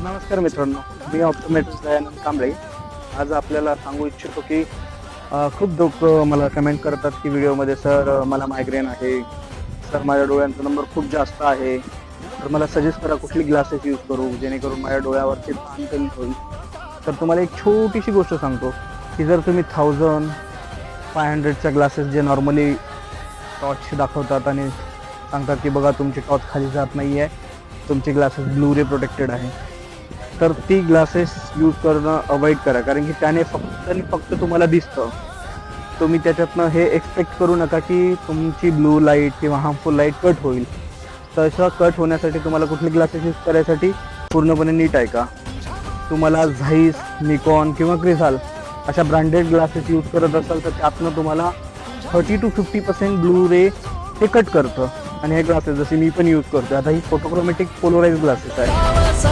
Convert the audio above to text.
नमस्कार मित्रांनो, मी ऑप्टोमेट्रिस्ट दयानंद कांबळे. आज आपल्याला सांगू इच्छितो की खूप लोक मला कमेंट करतात की व्हिडिओमध्ये सर मला मायग्रेन आहे, सर माझ्या डोळ्यांचा नंबर खूप जास्त आहे, तर मला सजेस्ट करा कुठली ग्लासेस यूज करू जेणेकरून माझ्या डोळ्यावरचे ताण कमी होईल. तर तुम्हाला एक छोटीशी गोष्ट सांगतो की जर तुम्ही 1500च्या ग्लासेस जे नॉर्मली टॉर्च दाखवतात आणि सांगतात की बघा तुमची टॉर्च खाली जात नाही आहे, तुमचे ग्लासेस ब्लू रे प्रोटेक्टेड आहे, तर ती ग्लासेस यूज करणं अवॉइड करा. कारण की त्याने फक्त आणि फक्त तुम्हाला दिसतं. तुम्ही त्याच्यातनं हे एक्सपेक्ट करू नका की तुमची ब्लू लाईट किंवा हार्मफुल लाईट कट होईल. तसं कट होण्यासाठी तुम्हाला कुठले ग्लासेस यूज करायसाठी पूर्णपणे नीट आहे का. तुम्हाला झाईस, निकॉन किंवा क्रिसाल अशा ब्रँडेड ग्लासेस यूज करत असाल तर त्यातनं तुम्हाला 30 to 50% ब्लू रे हे कट करतं. आणि हे ग्लासेस जसे मी पण यूज करतो आता, ही फोटोक्रोमॅटिक पोलराइज ग्लासेस आहे.